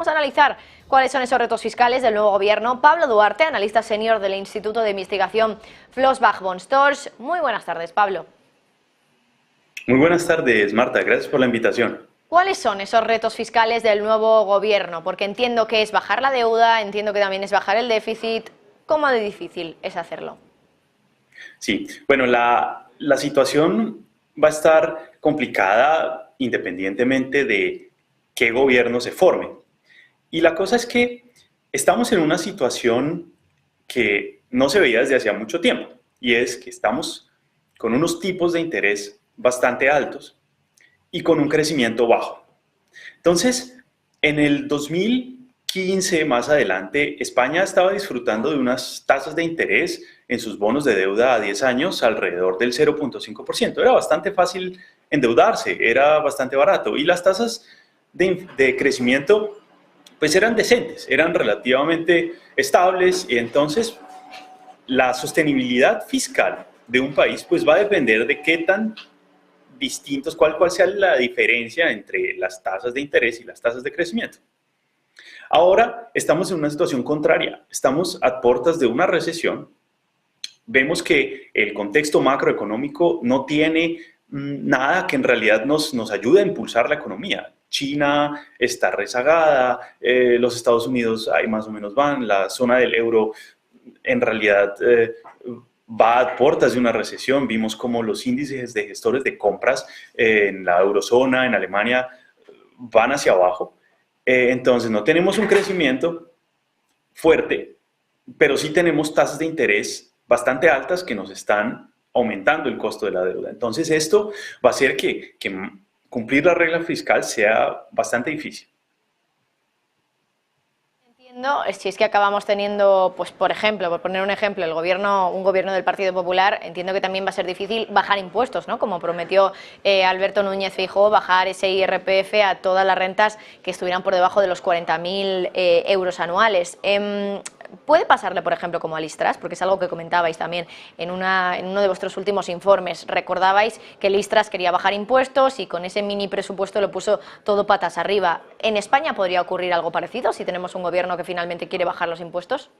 Vamos a analizar cuáles son esos retos fiscales del nuevo gobierno. Pablo Duarte, analista senior del Instituto de Investigación Flossbach von Storch. Muy buenas tardes, Pablo. Muy buenas tardes, Marta. Gracias por la invitación. ¿Cuáles son esos retos fiscales del nuevo gobierno? Porque entiendo que es bajar la deuda, entiendo que también es bajar el déficit. ¿Cómo de difícil es hacerlo? Sí, bueno, la situación va a estar complicada independientemente de qué gobierno se forme. Y la cosa es que estamos en una situación que no se veía desde hacía mucho tiempo, y es que estamos con unos tipos de interés bastante altos y con un crecimiento bajo. Entonces, en el 2015 más adelante, España estaba disfrutando de unas tasas de interés en sus bonos de deuda a 10 años alrededor del 0,5%. Era bastante fácil endeudarse, era bastante barato, y las tasas de crecimiento pues eran decentes, eran relativamente estables, y entonces la sostenibilidad fiscal de un país pues va a depender de qué tan distintos, cuál sea la diferencia entre las tasas de interés y las tasas de crecimiento. Ahora estamos en una situación contraria, estamos a puertas de una recesión, vemos que el contexto macroeconómico no tiene nada que en realidad nos ayude a impulsar la economía. China está rezagada, los Estados Unidos ahí más o menos van, la zona del euro en realidad va a puertas de una recesión. Vimos como los índices de gestores de compras en la eurozona, en Alemania, van hacia abajo. Entonces no tenemos un crecimiento fuerte, pero sí tenemos tasas de interés bastante altas que nos están aumentando el costo de la deuda. Entonces esto va a hacer que cumplir la regla fiscal sea bastante difícil. Entiendo, si es que acabamos teniendo, pues por ejemplo, por poner un ejemplo, un gobierno del Partido Popular, entiendo que también va a ser difícil bajar impuestos, ¿no? Como prometió Alberto Núñez Feijóo, bajar ese IRPF a todas las rentas que estuvieran por debajo de los 40.000 euros anuales. ¿Puede pasarle, por ejemplo, como a Liz Truss? Porque es algo que comentabais también en uno de vuestros últimos informes. Recordabais que Liz Truss quería bajar impuestos y con ese mini presupuesto lo puso todo patas arriba. ¿En España podría ocurrir algo parecido si tenemos un gobierno que finalmente quiere bajar los impuestos?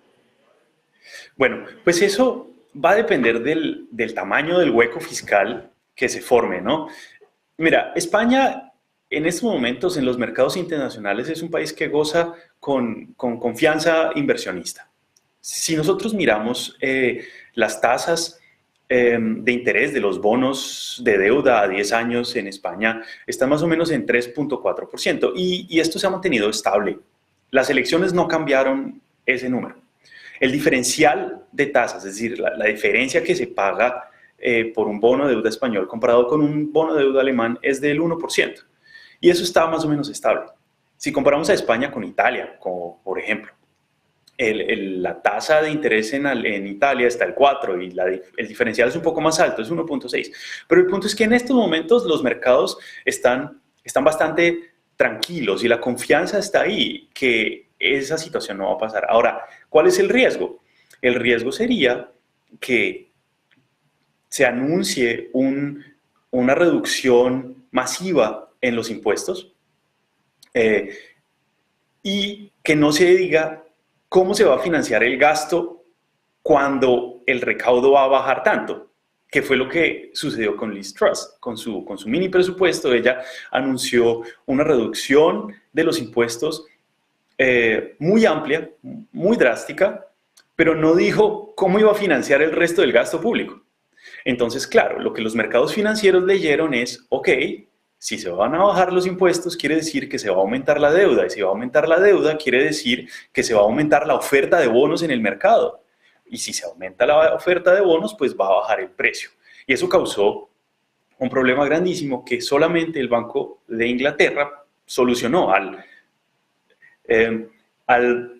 Bueno, pues eso va a depender del tamaño del hueco fiscal que se forme, ¿no? Mira, España en estos momentos en los mercados internacionales es un país que goza con confianza inversionista. Si nosotros miramos las tasas de interés de los bonos de deuda a 10 años en España, están más o menos en 3,4%, y esto se ha mantenido estable. Las elecciones no cambiaron ese número. El diferencial de tasas, es decir, la diferencia que se paga por un bono de deuda español comparado con un bono de deuda alemán es del 1%. Y eso está más o menos estable. Si comparamos a España con Italia, como por ejemplo, la tasa de interés en Italia está el 4 y el diferencial es un poco más alto, es 1,6. Pero el punto es que en estos momentos los mercados están bastante tranquilos y la confianza está ahí, que esa situación no va a pasar. Ahora, ¿cuál es el riesgo? El riesgo sería que se anuncie una reducción masiva en los impuestos y que no se diga cómo se va a financiar el gasto cuando el recaudo va a bajar tanto, que fue lo que sucedió con Liz Truss. Con su mini presupuesto, ella anunció una reducción de los impuestos muy amplia, muy drástica, pero no dijo cómo iba a financiar el resto del gasto público. Entonces, claro, lo que los mercados financieros leyeron es, ok, si se van a bajar los impuestos, quiere decir que se va a aumentar la deuda, y si va a aumentar la deuda, quiere decir que se va a aumentar la oferta de bonos en el mercado. Y si se aumenta la oferta de bonos, pues va a bajar el precio. Y eso causó un problema grandísimo que solamente el Banco de Inglaterra solucionó al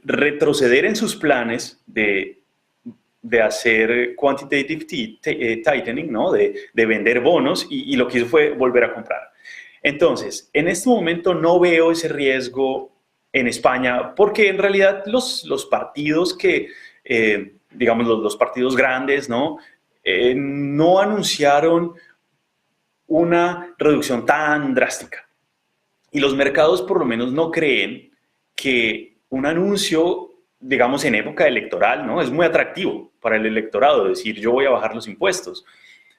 retroceder en sus planes de hacer quantitative tightening, ¿no? de vender bonos, y lo que hizo fue volver a comprar. Entonces, en este momento no veo ese riesgo en España, porque en realidad los partidos digamos, los partidos grandes, ¿no? No anunciaron una reducción tan drástica. Y los mercados por lo menos no creen que un anuncio, digamos, en época electoral, ¿no? Es muy atractivo para el electorado decir yo voy a bajar los impuestos.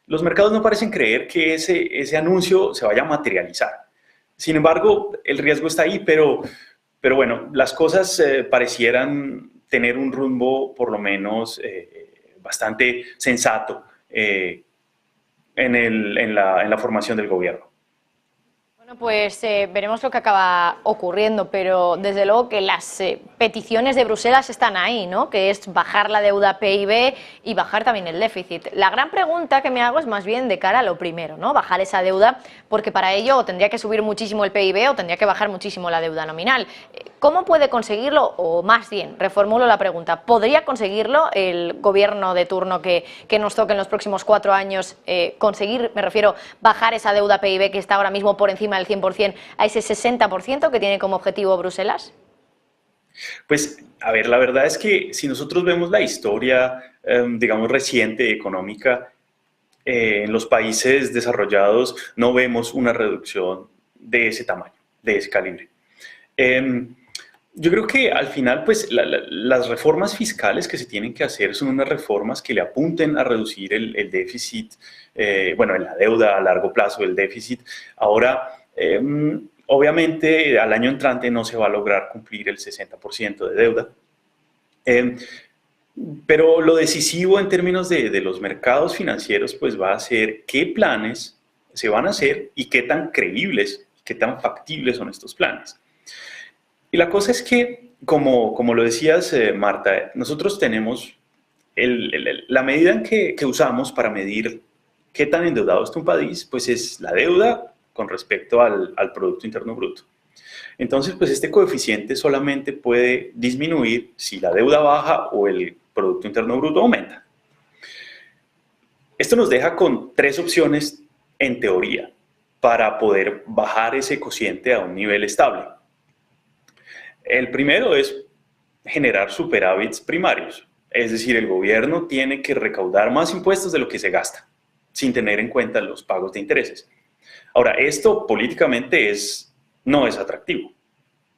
Los mercados no parecen creer que ese anuncio se vaya a materializar. Sin embargo, el riesgo está ahí, pero bueno, las cosas parecieran tener un rumbo por lo menos bastante sensato en la formación del gobierno. Bueno, pues veremos lo que acaba ocurriendo, pero desde luego que las peticiones de Bruselas están ahí, ¿no? Que es bajar la deuda PIB y bajar también el déficit. La gran pregunta que me hago es más bien de cara a lo primero, ¿no? Bajar esa deuda, porque para ello o tendría que subir muchísimo el PIB o tendría que bajar muchísimo la deuda nominal. ¿Cómo puede conseguirlo? O más bien, reformulo la pregunta, ¿podría conseguirlo el gobierno de turno que nos toque en los próximos 4 años conseguir, me refiero, bajar esa deuda PIB que está ahora mismo por encima del 100% a ese 60% que tiene como objetivo Bruselas? Pues, a ver, la verdad es que si nosotros vemos la historia, digamos, reciente económica, en los países desarrollados no vemos una reducción de ese tamaño, de ese calibre. Yo creo que al final, pues, las reformas fiscales que se tienen que hacer son unas reformas que le apunten a reducir el déficit, bueno, en la deuda a largo plazo, el déficit. Ahora, obviamente, al año entrante no se va a lograr cumplir el 60% de deuda. Pero lo decisivo en términos de los mercados financieros, pues va a ser qué planes se van a hacer y qué tan creíbles, qué tan factibles son estos planes. Y la cosa es que, como lo decías, Marta, nosotros tenemos la medida en que usamos para medir qué tan endeudado está un país, pues es la deuda con respecto al Producto Interno Bruto. Entonces, pues este coeficiente solamente puede disminuir si la deuda baja o el Producto Interno Bruto aumenta. Esto nos deja con 3 opciones en teoría para poder bajar ese cociente a un nivel estable. El primero es generar superávits primarios, es decir, el gobierno tiene que recaudar más impuestos de lo que se gasta, sin tener en cuenta los pagos de intereses. Ahora, esto políticamente no es atractivo,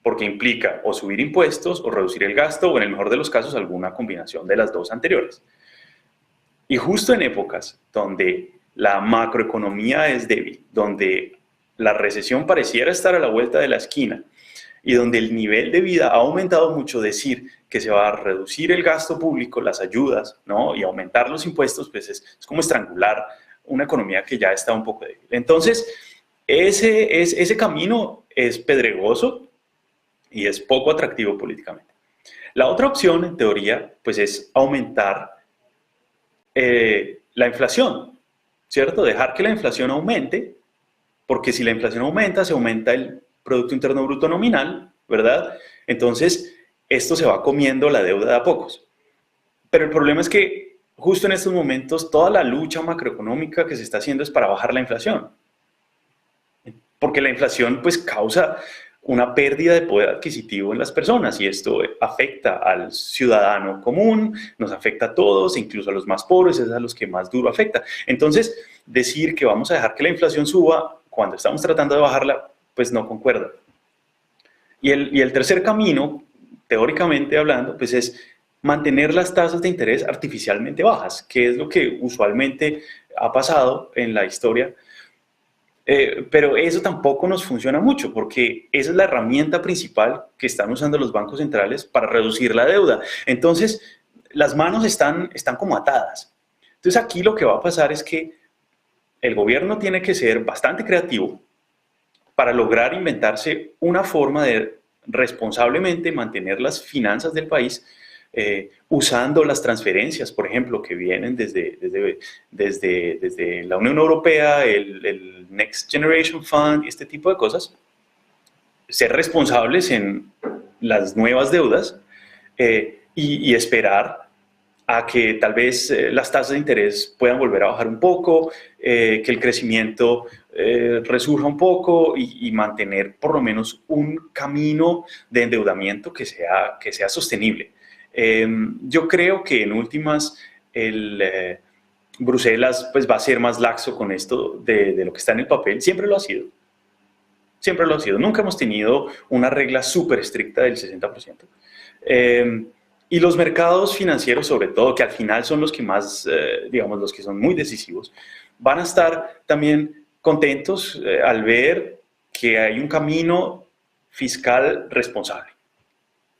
porque implica o subir impuestos o reducir el gasto, o en el mejor de los casos, alguna combinación de las dos anteriores. Y justo en épocas donde la macroeconomía es débil, donde la recesión pareciera estar a la vuelta de la esquina, y donde el nivel de vida ha aumentado mucho, decir que se va a reducir el gasto público, las ayudas, ¿no? Y aumentar los impuestos, pues es como estrangular una economía que ya está un poco débil. Entonces, ese camino es pedregoso y es poco atractivo políticamente. La otra opción, en teoría, pues es aumentar la inflación, ¿cierto? Dejar que la inflación aumente, porque si la inflación aumenta, se aumenta el Producto Interno Bruto nominal, ¿verdad? Entonces, esto se va comiendo la deuda de a pocos. Pero el problema es que justo en estos momentos toda la lucha macroeconómica que se está haciendo es para bajar la inflación. Porque la inflación pues causa una pérdida de poder adquisitivo en las personas y esto afecta al ciudadano común, nos afecta a todos, incluso a los más pobres, es a los que más duro afecta. Entonces, decir que vamos a dejar que la inflación suba cuando estamos tratando de bajarla, pues no concuerda. Y el tercer camino, teóricamente hablando, pues es mantener las tasas de interés artificialmente bajas, que es lo que usualmente ha pasado en la historia. Pero eso tampoco nos funciona mucho, porque esa es la herramienta principal que están usando los bancos centrales para reducir la deuda. Entonces, las manos están como atadas. Entonces, aquí lo que va a pasar es que el gobierno tiene que ser bastante creativo para lograr inventarse una forma de responsablemente mantener las finanzas del país usando las transferencias, por ejemplo, que vienen desde la Unión Europea, el Next Generation Fund, este tipo de cosas, ser responsables en las nuevas deudas y esperar a que tal vez las tasas de interés puedan volver a bajar un poco, que el crecimiento resurja un poco y mantener por lo menos un camino de endeudamiento que sea sostenible. Yo creo que en últimas Bruselas pues, va a ser más laxo con esto de lo que está en el papel, siempre lo ha sido. siempre lo ha sido. Nunca hemos tenido una regla súper estricta del 60%. Y los mercados financieros, sobre todo, que al final son los que más, digamos, los que son muy decisivos, van a estar también contentos al ver que hay un camino fiscal responsable.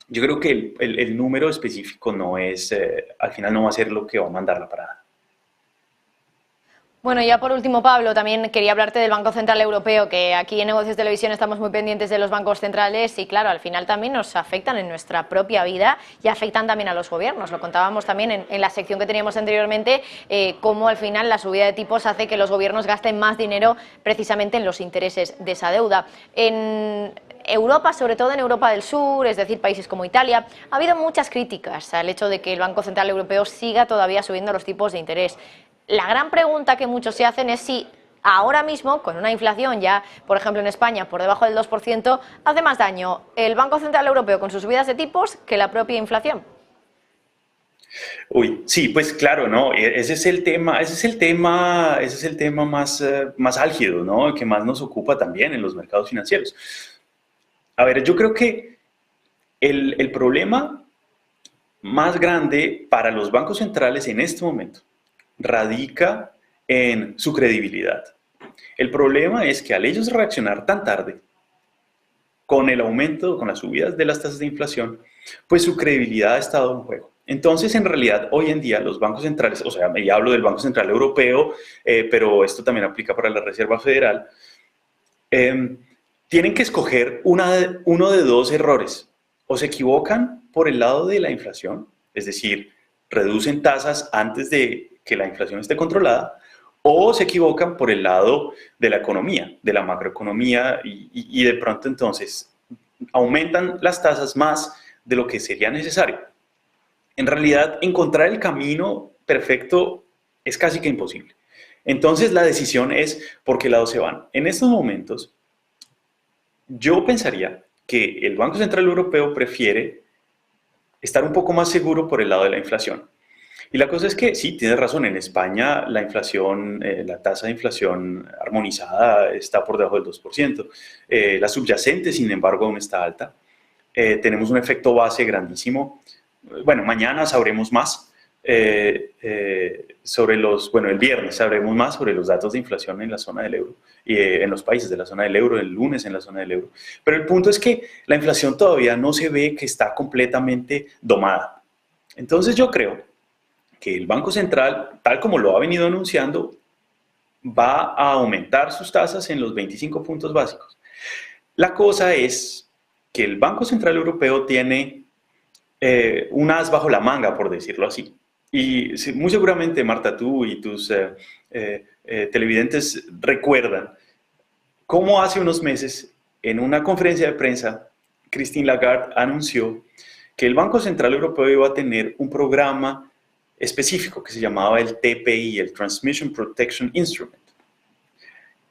Yo creo que el número específico no es, al final no va a ser lo que va a mandar la parada. Bueno, ya por último, Pablo, también quería hablarte del Banco Central Europeo, que aquí en Negocios Televisión estamos muy pendientes de los bancos centrales y, claro, al final también nos afectan en nuestra propia vida y afectan también a los gobiernos. Lo contábamos también en la sección que teníamos anteriormente, cómo al final la subida de tipos hace que los gobiernos gasten más dinero precisamente en los intereses de esa deuda. En Europa, sobre todo en Europa del Sur, es decir, países como Italia, ha habido muchas críticas al hecho de que el Banco Central Europeo siga todavía subiendo los tipos de interés. La gran pregunta que muchos se hacen es si ahora mismo, con una inflación ya, por ejemplo en España, por debajo del 2%, hace más daño el Banco Central Europeo con sus subidas de tipos que la propia inflación. Uy, sí, pues claro, ¿no? Ese es el tema, más álgido, ¿no? Que más nos ocupa también en los mercados financieros. A ver, yo creo que el problema más grande para los bancos centrales en este momento radica en su credibilidad. El problema es que al ellos reaccionar tan tarde con el aumento, con las subidas de las tasas de inflación, pues su credibilidad ha estado en juego. Entonces, en realidad, hoy en día los bancos centrales, o sea, ya hablo del Banco Central Europeo, pero esto también aplica para la Reserva Federal, tienen que escoger uno de dos errores. O se equivocan por el lado de la inflación, es decir, reducen tasas antes de que la inflación esté controlada, o se equivocan por el lado de la economía, de la macroeconomía, y de pronto entonces aumentan las tasas más de lo que sería necesario. En realidad, encontrar el camino perfecto es casi que imposible. Entonces, la decisión es por qué lado se van. En estos momentos, yo pensaría que el Banco Central Europeo prefiere estar un poco más seguro por el lado de la inflación. Y la cosa es que, sí, tienes razón, en España la inflación, la tasa de inflación armonizada está por debajo del 2%. La subyacente, sin embargo, aún está alta. Tenemos un efecto base grandísimo. Bueno, mañana sabremos más el viernes sabremos más sobre los datos de inflación en la zona del euro, y en los países de la zona del euro, el lunes en la zona del euro. Pero el punto es que la inflación todavía no se ve que está completamente domada. Entonces yo creo que el Banco Central, tal como lo ha venido anunciando, va a aumentar sus tasas en los 25 puntos básicos. La cosa es que el Banco Central Europeo tiene un as bajo la manga, por decirlo así. Y muy seguramente, Marta, tú y tus televidentes recuerdan cómo hace unos meses, en una conferencia de prensa, Christine Lagarde anunció que el Banco Central Europeo iba a tener un programa específico que se llamaba el TPI, el Transmission Protection Instrument.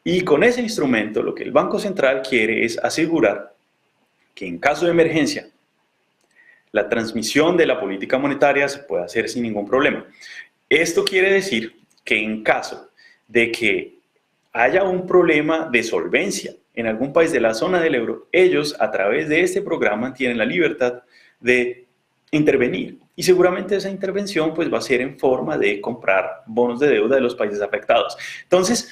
Y con ese instrumento lo que el Banco Central quiere es asegurar que en caso de emergencia la transmisión de la política monetaria se puede hacer sin ningún problema. Esto quiere decir que en caso de que haya un problema de solvencia en algún país de la zona del euro, ellos a través de este programa tienen la libertad de intervenir. Y seguramente esa intervención pues, va a ser en forma de comprar bonos de deuda de los países afectados. Entonces,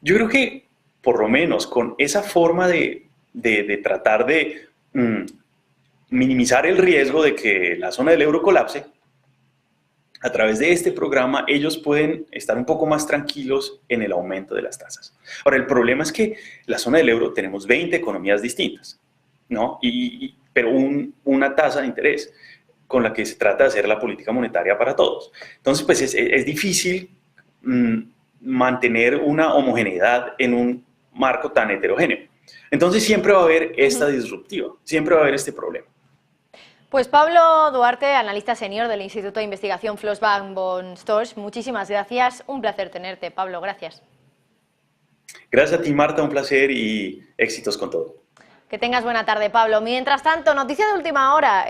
yo creo que por lo menos con esa forma de tratar de minimizar el riesgo de que la zona del euro colapse, a través de este programa ellos pueden estar un poco más tranquilos en el aumento de las tasas. Ahora, el problema es que la zona del euro tenemos 20 economías distintas, ¿no? Pero una tasa de interés con la que se trata de hacer la política monetaria para todos. Entonces, pues es difícil mantener una homogeneidad en un marco tan heterogéneo. Entonces, siempre va a haber esta disruptiva, siempre va a haber este problema. Pues Pablo Duarte, analista senior del Instituto de Investigación Flossbank von Storch, muchísimas gracias. Un placer tenerte, Pablo, gracias. Gracias a ti, Marta, un placer y éxitos con todo. Que tengas buena tarde, Pablo. Mientras tanto, noticia de última hora.